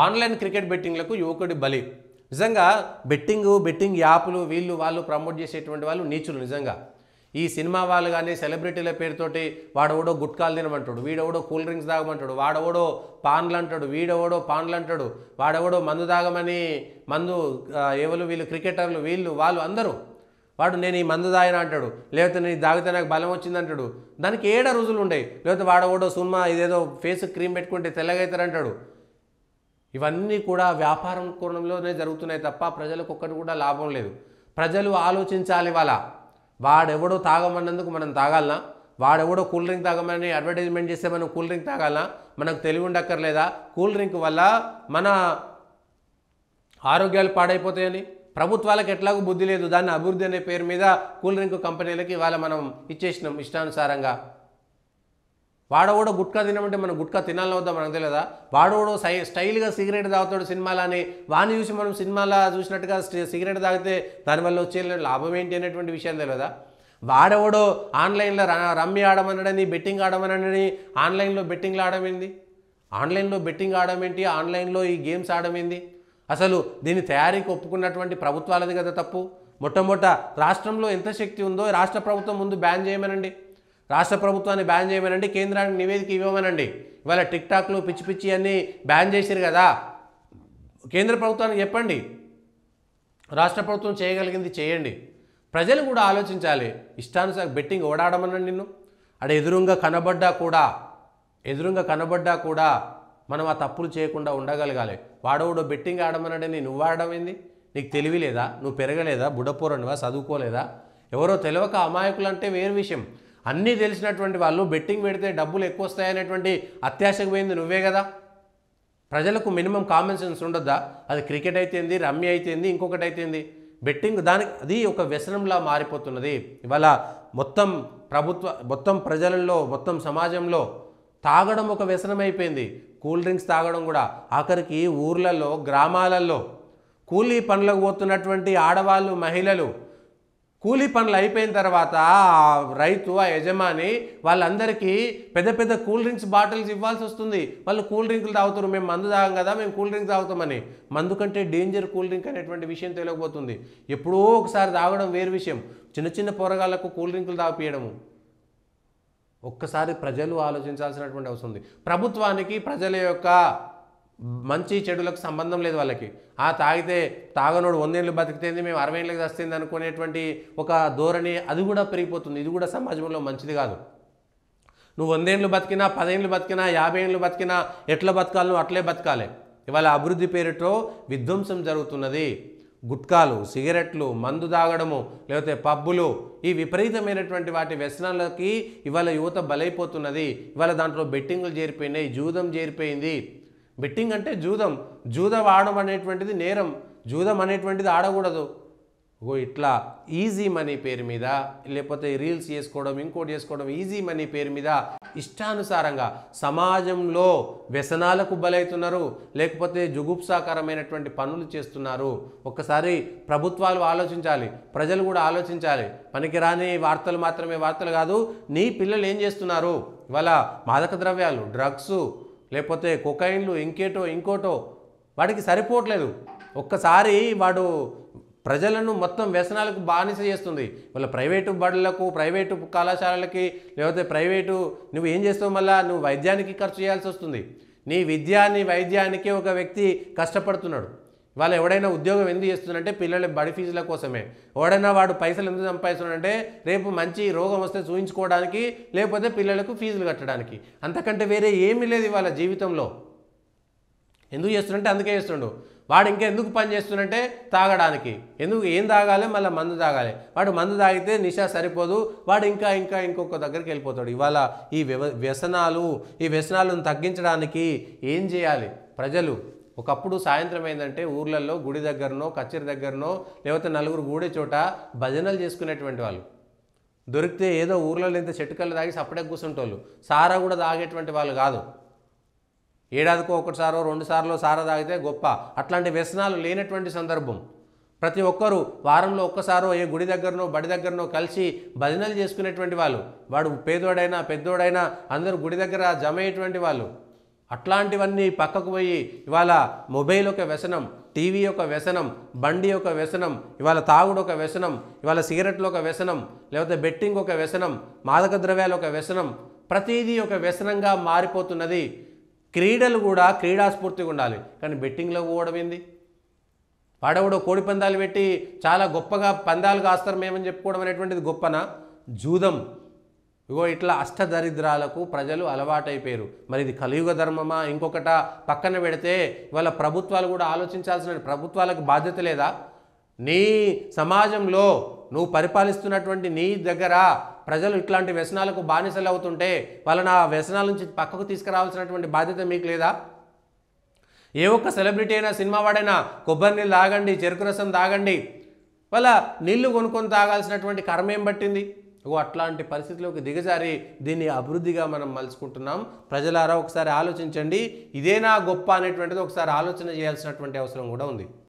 Online cricket బెట్టింగ్లకు యువకుడి బలి. నిజంగా బెట్టింగ్ యాప్లు వీళ్ళు వాళ్ళు ప్రమోట్ చేసేటువంటి వాళ్ళు నీచులు. నిజంగా ఈ సినిమా వాళ్ళు కానీ సెలబ్రిటీల పేరుతోటి వాడెవడో గుట్కాలు తినమంటాడు, వీడెవడో కూల్ డ్రింక్స్ తాగమంటాడు, వాడెవడో పాన్లు అంటాడు, వీడెవడో పాన్లు అంటాడు, వాడెవడో మందు తాగమని ఎవరు వీళ్ళు క్రికెటర్లు వీళ్ళు వాళ్ళు అందరూ వాడు నేను ఈ మందు తాగిన అంటాడు, లేకపోతే నేను తాగితే నాకు బలం వచ్చిందంటాడు. దానికి ఏడ రుజువులు ఉండవు. లేకపోతే వాడెవడో సుమ్మా ఇదేదో ఫేస్ క్రీమ్ పెట్టుకుంటే తెల్లగైతారంటాడు. ఇవన్నీ కూడా వ్యాపారం కోణంలోనే జరుగుతున్నాయి తప్ప ప్రజలకు ఒక్కటి కూడా లాభం లేదు. ప్రజలు ఆలోచించాలి. వాడెవడో తాగమన్నందుకు మనం తాగాలనా? వాడెవడో కూల్ డ్రింక్ తాగమని అడ్వర్టైజ్మెంట్ చేస్తే మనం కూల్ డ్రింక్ తాగాలనా? మనకు తెలివి ఉండక్కర్లేదా? కూల్ డ్రింక్ వల్ల మన ఆరోగ్యాలు పాడైపోతాయని ప్రభుత్వాలకు ఎట్లాగూ బుద్ధి లేదు. దాన్ని అభివృద్ధి అనే పేరు మీద కూల్ డ్రింక్ కంపెనీలకి ఇవాళ మనం ఇచ్చేసినాం ఇష్టానుసారంగా. వాడోడో గుట్కా తినమంటే మనం గుట్కా తినాలని వద్దా మనకు తెలియదా? వాడోడో స్టైల్గా సిగరెట్ తాగుతాడు సినిమాలని, వాడిని చూసి మనం సినిమాలో చూసినట్టుగా సిగరెట్ తాగితే దానివల్ల వచ్చే లాభం ఏంటి అనేటువంటి విషయం తెలియదా? వాడెవడో ఆన్లైన్లో రమ్మి ఆడమనడని బెట్టింగ్ ఆడమనని ఆన్లైన్లో బెట్టింగ్లు ఆడమేంది? ఆన్లైన్లో బెట్టింగ్ ఆడమేంటి? ఆన్లైన్లో ఈ గేమ్స్ ఆడమేంది? అసలు దీని తయారీకి ఒప్పుకున్నటువంటి ప్రభుత్వాలది కదా తప్పు. మొట్టమొదట రాష్ట్రంలో ఎంత శక్తి ఉందో రాష్ట్ర ప్రభుత్వం ముందు బ్యాన్ చేయమనండి, రాష్ట్ర ప్రభుత్వాన్ని బ్యాన్ చేయమనండి, కేంద్రానికి నివేదిక ఇవ్వమనండి. ఇవాళ టిక్ టాక్లు పిచ్చి పిచ్చి అన్నీ బ్యాన్ చేశారు కదా, కేంద్ర ప్రభుత్వానికి చెప్పండి. రాష్ట్ర ప్రభుత్వం చేయగలిగింది చేయండి. ప్రజలు కూడా ఆలోచించాలి. ఇష్టానుసారం బెట్టింగ్ ఓడాడమనండి. నిన్ను అక్కడ ఎదురుగా కనబడ్డా కూడా మనం ఆ తప్పులు చేయకుండా ఉండగలగాలి. వాడోడో బెట్టింగ్ ఆడమనడని నువ్వు ఆడమైంది? నీకు తెలివి లేదా? నువ్వు పెరగలేదా? బుడపోరనివా? చదువుకోలేదా? ఎవరో తెలియక అమాయకులు అంటే వేరు విషయం. అన్నీ తెలిసినటువంటి వాళ్ళు బెట్టింగ్ పెడితే డబ్బులు ఎక్కువ వస్తాయనేటువంటి అత్యాశకు పోయింది నువ్వే కదా. ప్రజలకు మినిమం కామన్ సెన్స్ ఉండొద్దా? అది క్రికెట్ అయితేంది, రమ్మీ అయితేంది, ఇంకొకటి అయితేంది, బెట్టింగ్ దానికి అది ఒక వ్యసనంలా మారిపోతున్నది. ఇవాళ మొత్తం ప్రజలలో మొత్తం సమాజంలో తాగడం ఒక వ్యసనం అయిపోయింది. కూల్ డ్రింక్స్ తాగడం కూడా. ఆఖరికి ఊర్లలో గ్రామాలలో కూలీ పనులకు పోతున్నటువంటి ఆడవాళ్ళు మహిళలు కూలీ పనులు అయిపోయిన తర్వాత రైతు ఆ యజమాని వాళ్ళందరికీ పెద్ద పెద్ద కూల్ డ్రింక్స్ బాటిల్స్ ఇవ్వాల్సి వస్తుంది. వాళ్ళు కూల్ డ్రింకులు తాగుతారు. మేము మందు తాగం కదా, మేము కూల్ డ్రింక్ తాగుతామని. మందు కంటే డేంజర్ కూల్ డ్రింక్ అనేటువంటి విషయం తెలియకపోతుంది. ఎప్పుడో ఒకసారి తాగడం వేరు విషయం. చిన్న చిన్న పోరగాళ్లకు కూల్ డ్రింకులు తాగిపియడము. ఒక్కసారి ప్రజలు ఆలోచించాల్సినటువంటి అవసరం ఉంది. ప్రభుత్వానికి ప్రజల యొక్క మంచి చెడులకు సంబంధం లేదు. వాళ్ళకి తాగనోడు 100 ఏళ్ళు బతికితేంది, మేము 60 ఏళ్ళకి వస్తుంది అనుకునేటువంటి ఒక ధోరణి అది కూడా పెరిగిపోతుంది. ఇది కూడా సమాజంలో మంచిది కాదు. నువ్వు 100 ఏళ్ళు బతికినా, 10 ఏళ్ళు బతికినా, 50 ఏళ్ళు బతికినా ఎట్లా బతకాలి నువ్వు అట్లే బతకాలి. ఇవాళ అభివృద్ధి పేరుతో విధ్వంసం జరుగుతున్నది. గుట్కాలు, సిగరెట్లు, మందు తాగడము, లేకపోతే పబ్బులు, ఈ విపరీతమైనటువంటి వాటి వ్యసనాలకి ఇవాళ యువత బలైపోతున్నది. ఇవాళ దాంట్లో బెట్టింగులు చేరిపోయినాయి, జూదం చేరిపోయింది. బెట్టింగ్ అంటే జూదం ఆడడం అనేటువంటిది నేరం. జూదం అనేటువంటిది ఆడకూడదు. ఇట్లా ఈజీ మనీ పేరు మీద, లేకపోతే రీల్స్ చేసుకోవడం, ఇంకోటి చేసుకోవడం, ఈజీ మనీ పేరు మీద ఇష్టానుసారంగా సమాజంలో వ్యసనాలకు బలవుతున్నారు, లేకపోతే జుగుప్సాకరమైనటువంటి పనులు చేస్తున్నారు. ఒక్కసారి ప్రభుత్వాలు ఆలోచించాలి, ప్రజలు కూడా ఆలోచించాలి. పనికిరాని వార్తలు మాత్రమే వార్తలు కాదు. నీ పిల్లలు ఏం చేస్తున్నారు? ఇవాళ మాదక ద్రవ్యాలు, డ్రగ్స్, లేకపోతే కొకైన్లు, ఇంకోటో వాడికి సరిపోవట్లేదు. ఒక్కసారి వాడు ప్రజలను మొత్తం వ్యసనాలకు బానిస చేస్తుంది. వాళ్ళ ప్రైవేటు బడులకు, ప్రైవేటు కళాశాలలకి, లేకపోతే నువ్వు ఏం చేస్తావు? మళ్ళీ నువ్వు వైద్యానికి ఖర్చు చేయాల్సి వస్తుంది. నీ వైద్యానికి ఒక వ్యక్తి కష్టపడుతున్నాడు. ఇవాళ ఎవడైనా ఉద్యోగం ఎందుకు చేస్తున్నాడంటే పిల్లల బడి ఫీజుల కోసమే. ఎవడైనా వాడు పైసలు ఎందుకు సంపాదిస్తున్నాడంటే రేపు మంచి రోగం వస్తే చూయించుకోవడానికి, లేకపోతే పిల్లలకు ఫీజులు కట్టడానికి. అంతకంటే వేరే ఏమీ లేదు ఇవాళ జీవితంలో. ఎందుకు చేస్తుంటే అందుకే చేస్తుండు. వాడు ఇంకా ఎందుకు పని చేస్తున్నట్టే తాగడానికి. ఏం తాగాలి? మళ్ళీ మందు తాగాలి. వాడు మందు తాగితే నిశా సరిపోదు, వాడు ఇంకొక దగ్గరికి వెళ్ళిపోతాడు. ఇవాళ ఈ వ్యసనాలను తగ్గించడానికి ఏం చేయాలి? ప్రజలు ఒకప్పుడు సాయంత్రం ఏంటంటే ఊర్లలో గుడి దగ్గరనో, కచేరి దగ్గరనో, లేకపోతే నలుగురు గూడే చోట భజనలు చేసుకునేటువంటి వాళ్ళు. దొరికితే ఏదో ఊర్లలో ఇంత చెట్టుకల్లు తాగి సపడే కూర్చుంటోళ్ళు. సారా కూడా తాగేటువంటి వాళ్ళు కాదు. ఏడాదికో 1 సారో 2 సార్లు సారా తాగితే గొప్ప. అట్లాంటి వ్యసనాలు లేనటువంటి సందర్భం. ప్రతి ఒక్కరూ వారంలో ఒక్కసారో ఏ గుడి దగ్గరనో, బడి దగ్గరనో కలిసి భజనలు చేసుకునేటువంటి వాళ్ళు. వాడు పేదోడైనా పెద్దోడైనా అందరూ గుడి దగ్గర జమ అయ్యేటువంటి వాళ్ళు. అట్లాంటివన్నీ పక్కకు పోయి ఇవాళ మొబైల్ ఒక వ్యసనం, టీవీ ఒక వ్యసనం, బండి ఒక వ్యసనం, ఇవాళ తాగుడు ఒక వ్యసనం, ఇవాళ సిగరెట్లు ఒక వ్యసనం, లేకపోతే బెట్టింగ్ ఒక వ్యసనం, మాదక ద్రవ్యాలు ఒక వ్యసనం, ప్రతిదీ ఒక వ్యసనంగా మారిపోతున్నది. క్రీడలు కూడా క్రీడాస్ఫూర్తిగా ఉండాలి, కానీ బెట్టింగ్లో పోవడం ఏంది? వాడెవడో కోడి పందాలు పెట్టి చాలా గొప్పగా పందాలు కాస్తారు మేమని చెప్పుకోవడం అనేటువంటిది గొప్పనా? జూదం. ఇగో ఇట్లా అష్టదరిద్రాలకు ప్రజలు అలవాటైపోయారు. మరి ఇది కలియుగ ధర్మమా ఇంకొకట పక్కన పెడితే ఇవాళ ప్రభుత్వాలు కూడా ఆలోచించాల్సిన, ప్రభుత్వాలకు బాధ్యత లేదా? నీ సమాజంలో నువ్వు పరిపాలిస్తున్నటువంటి నీ దగ్గర ప్రజలు ఇట్లాంటి వ్యసనాలకు బానిసలు అవుతుంటే వాళ్ళని ఆ వ్యసనాల నుంచి పక్కకు తీసుకురావాల్సినటువంటి బాధ్యత మీకు లేదా? ఏ ఒక్క సెలబ్రిటీ అయినా, సినిమా వాడైనా కొబ్బరి నీళ్ళు తాగండి, చెరుకు రసం తాగండి, వాళ్ళ నీళ్లు కొనుక్కొని తాగాల్సినటువంటి కర్మ ఏం పట్టింది? అట్లాంటి పరిస్థితిలోకి దిగజారి దీన్ని అభివృద్ధిగా మనం మలుచుకుంటున్నాం. ప్రజలారా ఒకసారి ఆలోచించండి, ఇదేనా గొప్ప అనేటువంటిది ఒకసారి ఆలోచన చేయాల్సినటువంటి అవసరం కూడా ఉంది.